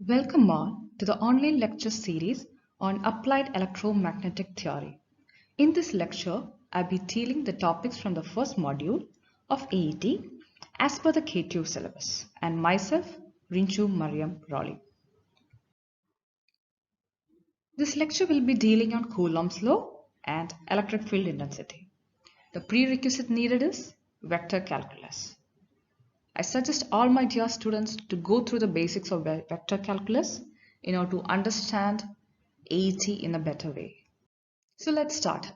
Welcome all to the online lecture series on applied electromagnetic theory. In this lecture, I'll be dealing the topics from the first module of AET as per the K2 syllabus and myself, Rinchu Mariam Raleigh. This lecture will be dealing on Coulomb's law and electric field intensity. The prerequisite needed is vector calculus. I suggest all my dear students to go through the basics of vector calculus in order to understand AET in a better way. So let's start.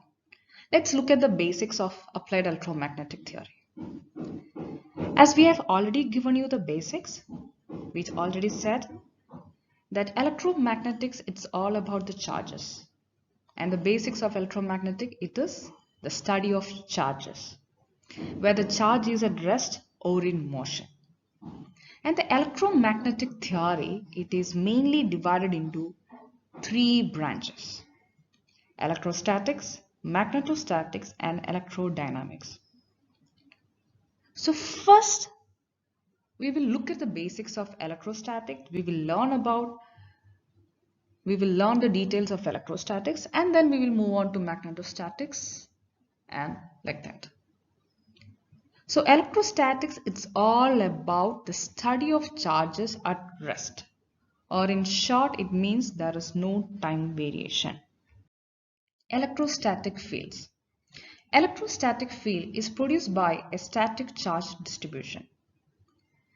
Let's look at the basics of applied electromagnetic theory. As we have already given you the basics, we already said that electromagnetics, it's all about the charges. And the basics of electromagnetic, it is the study of charges, where the charge is at rest or in motion. And the electromagnetic theory, it is mainly divided into three branches: electrostatics, magnetostatics, and electrodynamics. So first, we will look at the basics of electrostatics. We will learn the details of electrostatics, and then we will move on to magnetostatics and like that. So electrostatics, it's all about the study of charges at rest, or in short, it means there is no time variation. Electrostatic fields. Electrostatic field is produced by a static charge distribution.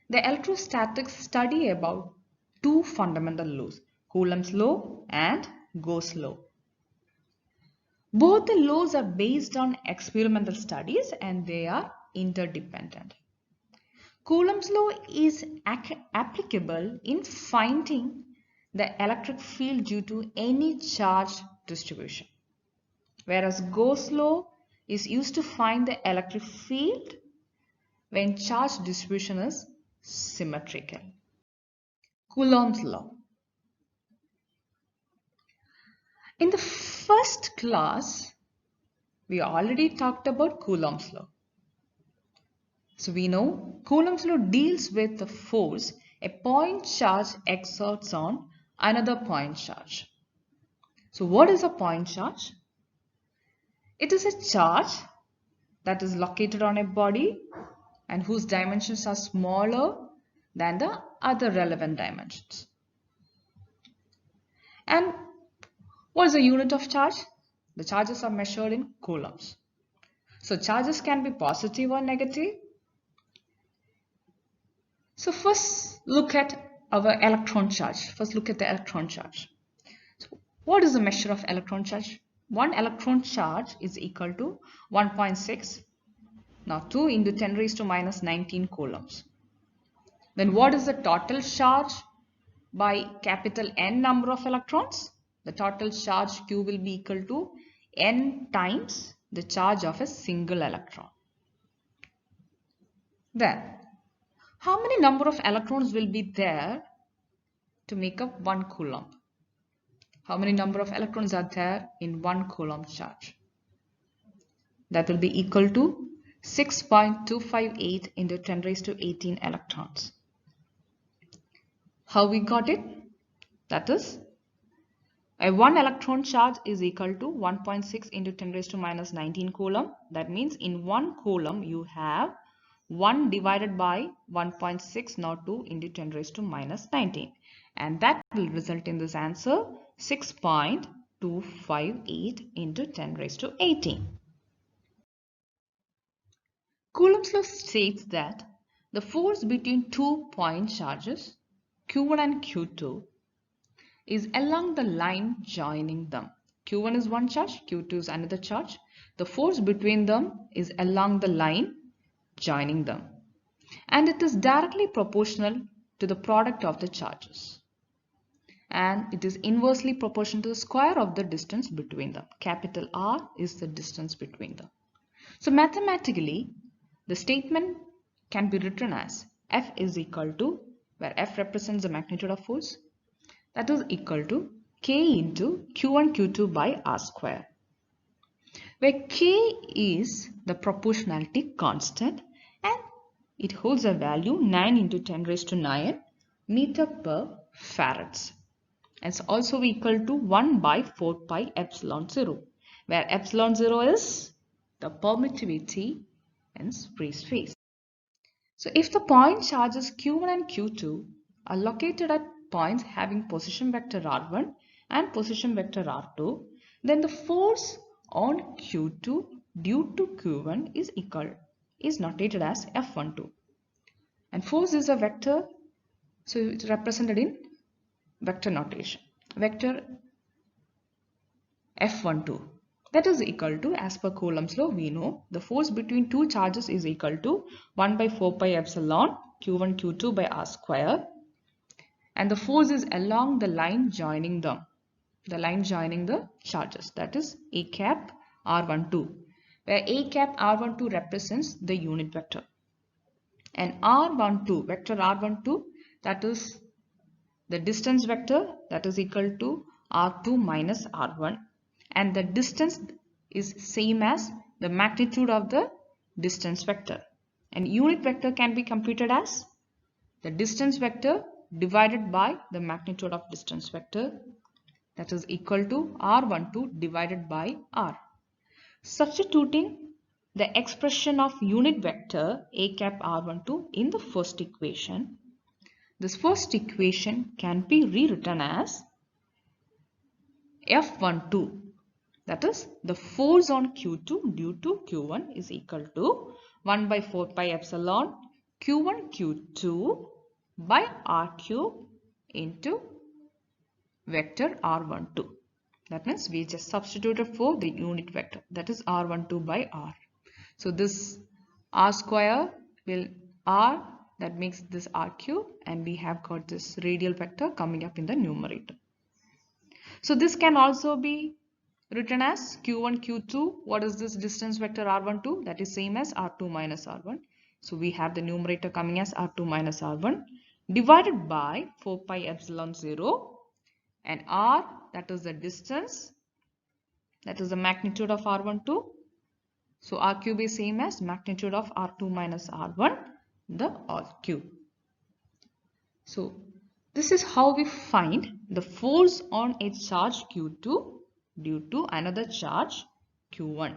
The electrostatics study about two fundamental laws, Coulomb's law and Gauss' law. Both the laws are based on experimental studies and they are interdependent. Coulomb's law is applicable in finding the electric field due to any charge distribution, whereas Gauss' law is used to find the electric field when charge distribution is symmetrical. Coulomb's law. In the first class, we already talked about Coulomb's law. So we know Coulomb's law deals with the force a point charge exerts on another point charge. So what is a point charge? It is a charge that is located on a body and whose dimensions are smaller than the other relevant dimensions. And what is the unit of charge? The charges are measured in coulombs. So charges can be positive or negative. So first look at our electron charge. First look at the electron charge. So what is the measure of electron charge? One electron charge is equal to 1.6. Now 2 into 10 raised to minus 19 coulombs. Then what is the total charge by capital N number of electrons? The total charge Q will be equal to N times the charge of a single electron. Then, how many number of electrons will be there to make up 1 coulomb? How many number of electrons are there in 1 coulomb charge? That will be equal to 6.258 into 10 raised to 18 electrons. How we got it? That is, a 1 electron charge is equal to 1.6 into 10 raised to minus 19 coulomb. That means in 1 coulomb you have 1 divided by 1.6, not 2 into 10 raised to minus 19. And that will result in this answer 6.258 into 10 raised to 18. Coulomb's law states that the force between 2 point charges Q1 and Q2 is along the line joining them. Q1 is one charge, Q2 is another charge. The force between them is along the line joining them. And it is directly proportional to the product of the charges. And it is inversely proportional to the square of the distance between them. Capital R is the distance between them. So mathematically, the statement can be written as F is equal to, where F represents the magnitude of force, that is equal to K into Q1 Q2 by R square, where K is the proportionality constant and it holds a value 9 into 10 raised to 9 meter per farads. It's also equal to 1 by 4 pi epsilon 0, where epsilon 0 is the permittivity in free space. So if the point charges q1 and q2 are located at points having position vector r1 and position vector r2, then the force on q2 due to q1 is notated as F12. And force is a vector, so it's represented in vector notation. Vector F12, that is equal to, as per Coulomb's law, we know the force between two charges is equal to 1 by 4 pi epsilon q1 q2 by r square, and the force is along the line joining them, the line joining the charges, that is a cap r12, where a cap r12 represents the unit vector, and r12, vector r12, that is the distance vector, that is equal to r2 minus r1, and the distance is same as the magnitude of the distance vector, and unit vector can be computed as the distance vector divided by the magnitude of distance vector, that is equal to r12 divided by r. Substituting the expression of unit vector a cap r12 in the first equation, this first equation can be rewritten as F12, that is the force on q2 due to q1 is equal to 1 by 4 pi epsilon q1 q2 by r cube into vector r12. That means we just substituted for the unit vector, that is r12 by r. So this r square will r, that makes this r cube, and we have got this radial vector coming up in the numerator. So this can also be written as q1 q2. What is this distance vector r12? That is same as r2 minus r1. So we have the numerator coming as r2 minus r1 divided by 4 pi epsilon 0, and r, that is the distance, that is the magnitude of r12. So r cube is same as magnitude of r2 minus r1, the r cube. So this is how we find the force on a charge q2 due to another charge q1.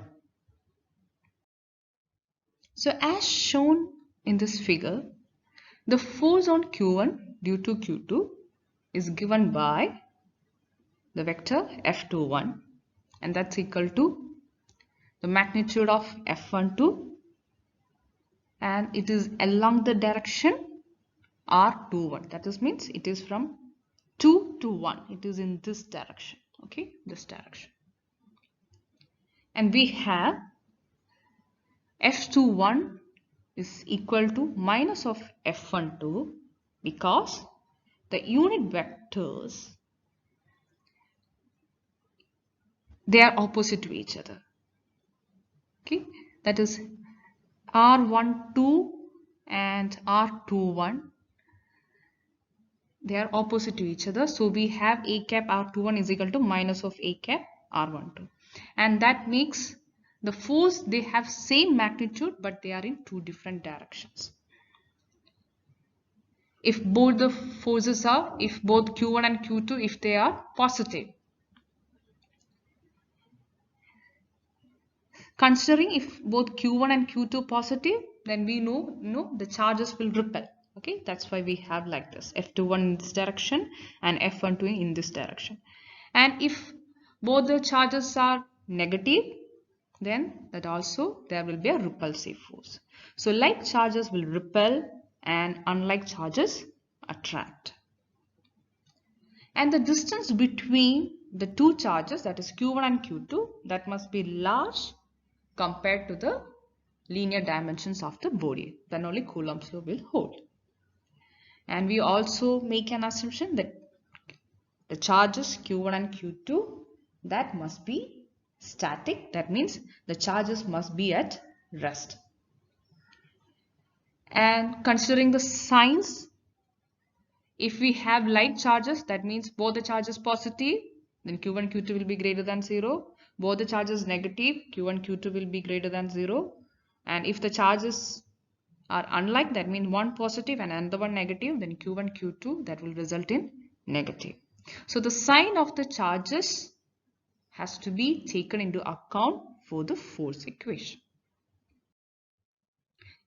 So as shown in this figure, the force on q1 due to q2 is given by the vector F21, and that's equal to the magnitude of F12, and it is along the direction R21. That is means it is from 2 to 1. It is in this direction. Okay, this direction. And we have F21 is equal to minus of F12 because the unit vectors, they are opposite to each other. Okay, that is R12 and R21, they are opposite to each other. So we have a cap R21 is equal to minus of a cap R12, and that makes the force, they have same magnitude but they are in two different directions. If both the forces are, if both Q1 and Q2, if they are positive, considering if both Q1 and Q2 positive, then we know the charges will repel. Okay, that's why we have like this, F21 in this direction and F12 in this direction. And if both the charges are negative, then that also there will be a repulsive force. So like charges will repel and unlike charges attract. And the distance between the two charges, that is Q1 and Q2, that must be large compared to the linear dimensions of the body. Then only Coulomb's law will hold. And we also make an assumption that the charges Q1 and Q2, that must be static. That means the charges must be at rest. And considering the signs, if we have like charges, that means both the charges positive, then Q1 Q2 will be greater than 0. Both the charges negative, Q1 Q2 will be greater than 0. And if the charges are unlike, that means one positive and another one negative, then Q1 Q2, that will result in negative. So the sign of the charges has to be taken into account for the force equation.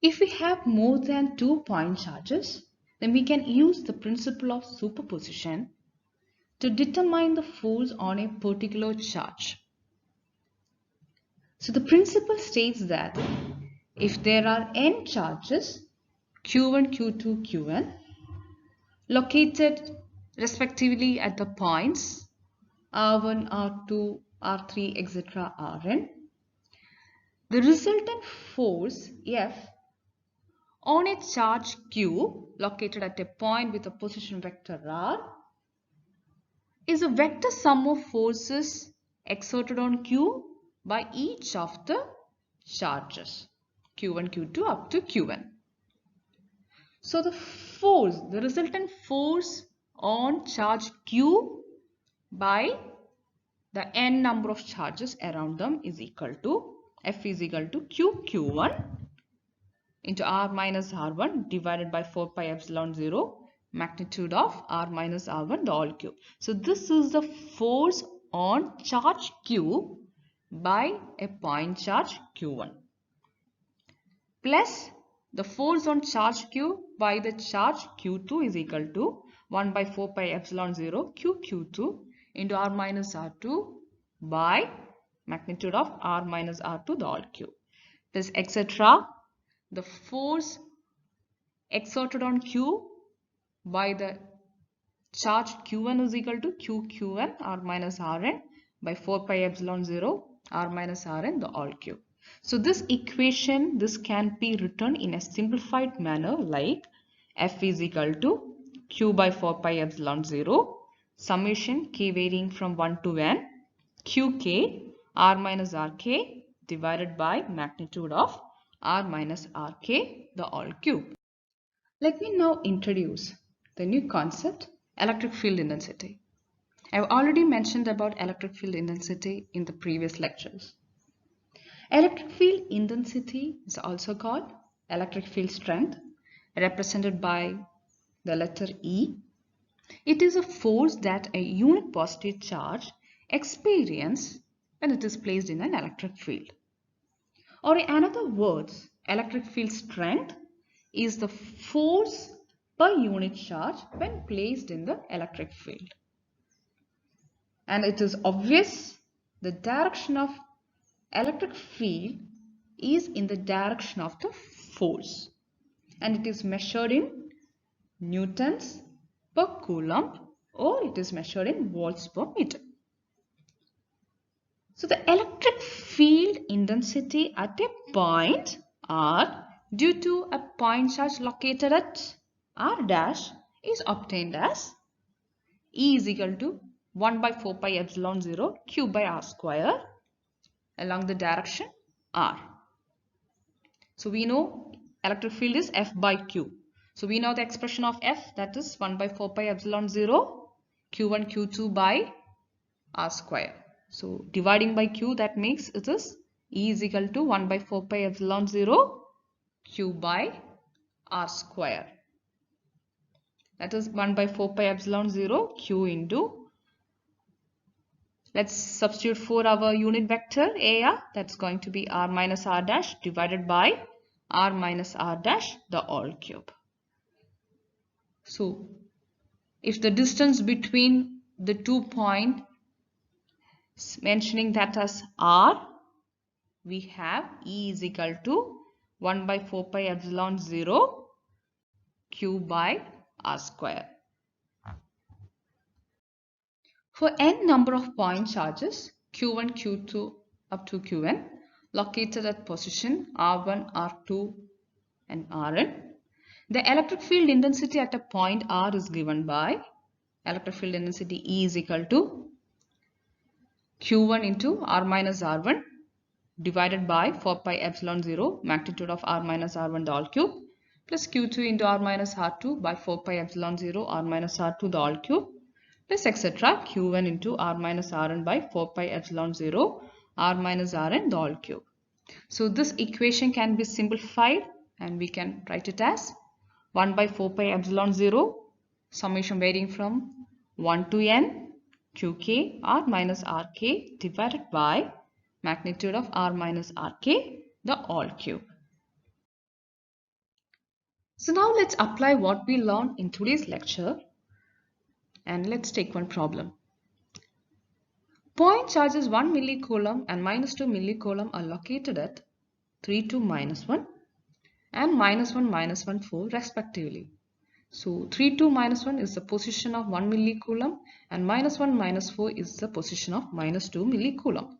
If we have more than 2 point charges, then we can use the principle of superposition to determine the force on a particular charge. So the principle states that if there are n charges q1, q2, qn located respectively at the points r1, r2, r3, etc. rn, the resultant force F on a charge q located at a point with a position vector r is a vector sum of forces exerted on q by each of the charges q1, q2 up to qn. So the resultant force on charge q by the n number of charges around them is equal to F is equal to q1 into r minus r1 divided by 4 pi epsilon 0 magnitude of r minus r1 the whole cube. So this is the force on charge q by a point charge q1 plus the force on charge q by the charge q2 is equal to 1 by 4 pi epsilon 0 q2 into r minus r2 by magnitude of r minus r2 the whole cube plus etc. The force exerted on q by the charge q1 is equal to q1 r minus rn by 4 pi epsilon 0 r minus rn the whole cube. So this equation, this can be written in a simplified manner like F is equal to q by 4 pi epsilon 0 summation k varying from 1 to n qk r minus rk divided by magnitude of r minus rk the whole cube. Let me now introduce the new concept, electric field intensity. I have already mentioned about electric field intensity in the previous lectures. Electric field intensity is also called electric field strength, represented by the letter E. It is a force that a unit positive charge experiences when it is placed in an electric field. Or in other words, electric field strength is the force per unit charge when placed in the electric field. And it is obvious the direction of electric field is in the direction of the force, and it is measured in newtons per coulomb or it is measured in volts per meter. So the electric field intensity at a point R due to a point charge located at R dash is obtained as E is equal to 1 by 4 pi epsilon 0 q by r square along the direction R. So we know electric field is F by Q. So we know the expression of F, that is 1 by 4 pi epsilon 0 q1 q2 by r square. So dividing by q, that makes it is E is equal to 1 by 4 pi epsilon 0 q by r square. That is 1 by 4 pi epsilon 0 q into, let's substitute for our unit vector AR, that's going to be r minus r dash divided by r minus r dash the whole cube. So if the distance between the 2 points, mentioning that as r, we have E is equal to 1 by 4 pi epsilon 0 q by r square. For n number of point charges q1, q2 up to qn located at position r1, r2 and rn, the electric field intensity at a point R is given by electric field intensity E is equal to q1 into r minus r1 divided by 4 pi epsilon 0 magnitude of r minus r1 the whole cube plus q2 into r minus r2 by 4 pi epsilon 0 r minus r2 the whole cube plus etc. q1 into r minus rn by 4 pi epsilon 0 r minus rn the whole cube. So this equation can be simplified and we can write it as 1 by 4 pi epsilon 0 summation varying from 1 to n qk r minus rk divided by magnitude of r minus rk, the all cube. So now let's apply what we learned in today's lecture, and let's take one problem. Point charges 1 millicoulomb and minus 2 millicoulomb are located at 3, 2, minus 1 and minus 1, minus 1, 4 respectively. So 3, 2, minus 1 is the position of 1 millicoulomb and minus 1, minus 4 is the position of minus 2 millicoulomb.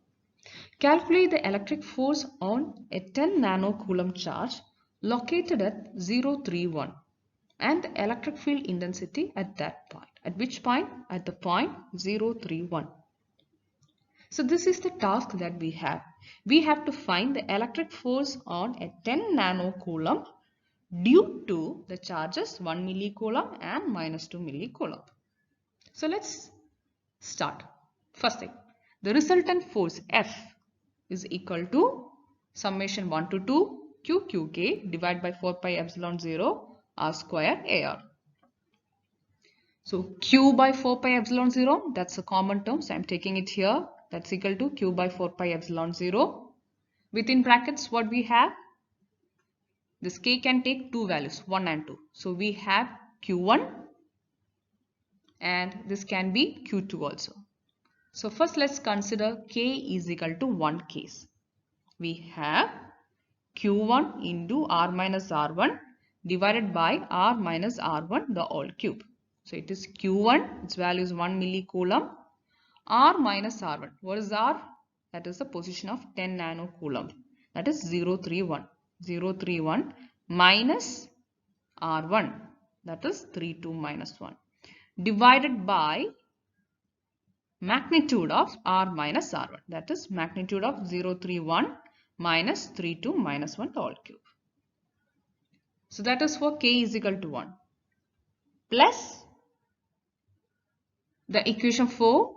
Calculate the electric force on a 10 nanocoulomb charge located at 0, 3, 1 and the electric field intensity at that point. At which point? At the point 0, 3, 1. So this is the task that we have. We have to find the electric force on a 10 nanocoulomb due to the charges 1 millicoulomb and minus 2 millicoulomb. So let's start. First thing, the resultant force F is equal to summation 1 to 2 QQK divided by 4 pi epsilon 0 R square AR. So Q by 4 pi epsilon 0, that's a common term, so I'm taking it here. That's equal to Q by 4 pi epsilon 0. Within brackets, what we have? This K can take two values, 1 and 2. So we have Q1 and this can be Q2 also. So first let's consider K is equal to 1 case. We have Q1 into R minus R1 divided by R minus R1 the whole cube. So it is Q1, its value is 1 millicoulomb. R minus R1. What is R? That is the position of 10 nanocoulomb. That is 031. 031 minus R1. That is 32 minus 1. Divided by magnitude of R minus R1. That is magnitude of 031 minus 32 minus 1 whole cube. So that is for K is equal to 1. Plus the equation for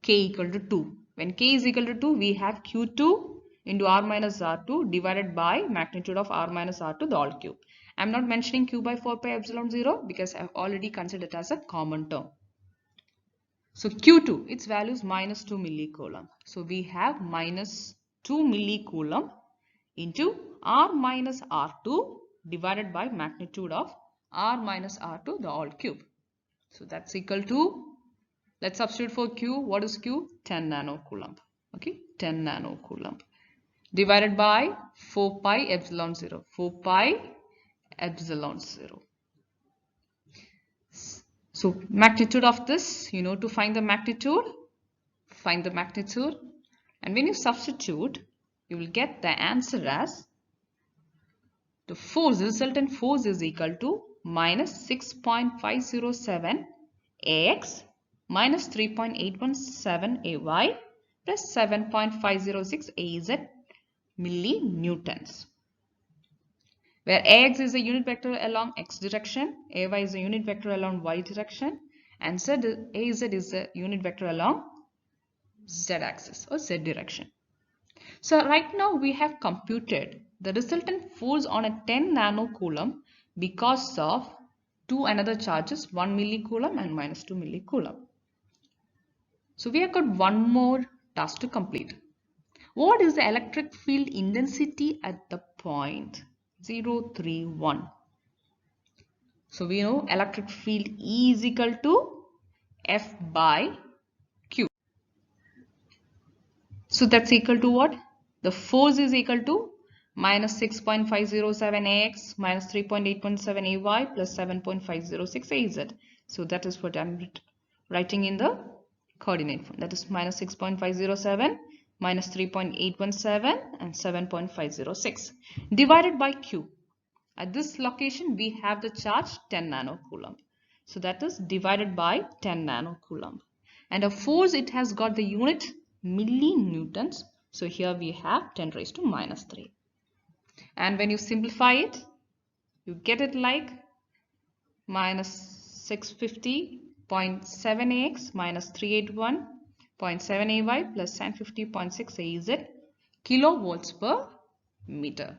K equal to 2. When K is equal to 2, we have Q2 into R minus R2 divided by magnitude of R minus R2 the whole cube. I am not mentioning Q by 4 pi epsilon 0 because I have already considered it as a common term. So Q2, its value is minus 2 millicoulomb. So we have minus 2 millicoulomb into R minus R2 divided by magnitude of R minus R2 the whole cube. So that's equal to, let's substitute for Q. What is Q? 10 nanocoulomb. Okay, 10 nanocoulomb divided by 4 pi epsilon 0. 4 pi epsilon 0. So magnitude of this, you know, to find the magnitude, and when you substitute, you will get the answer as the force, the resultant force is equal to minus 6.507 AX minus 3.817 AY plus 7.506 AZ millinewtons, where AX is a unit vector along X direction, AY is a unit vector along Y direction, and AZ is a unit vector along Z axis or Z direction. So right now we have computed the resultant force on a 10 nanocoulomb because of two another charges, 1 millicoulomb and minus 2 millicoulomb. So we have got one more task to complete. What is the electric field intensity at the point 031? So we know electric field E is equal to F by Q. So that's equal to what? The force is equal to minus 6.507 AX minus 3.817 AY plus 7.506 AZ. So that is what I'm writing in the coordinate form. That is minus 6.507 minus 3.817 and 7.506 divided by Q. At this location we have the charge 10 nanocoulomb. So that is divided by 10 nanocoulomb. And a force, it has got the unit millinewtons. So here we have 10 raised to minus 3. And when you simplify it, you get it like minus 650.7 AX minus 381.7 AY plus 950.6 AZ kilovolts per meter.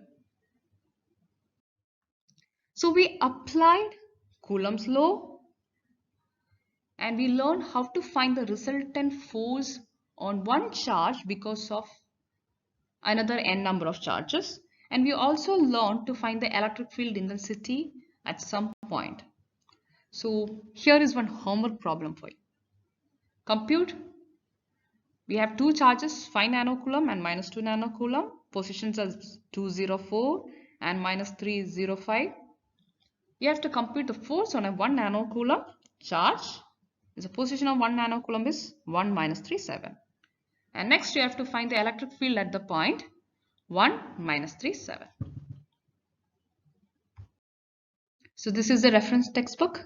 So we applied Coulomb's law and we learn how to find the resultant force on one charge because of another n number of charges, and we also learn to find the electric field intensity at some point. So here is one homework problem for you. Compute. We have two charges, 5 nanocoulomb and minus 2 nanocoulomb. Positions are 204 and minus 305. You have to compute the force on a 1 nanocoulomb charge. The position of 1 nanocoulomb is 1 minus 37. And next you have to find the electric field at the point 1 minus 37. So this is the reference textbook.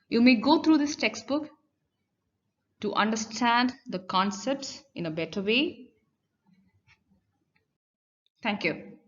You may go through this textbook to understand the concepts in a better way. Thank you.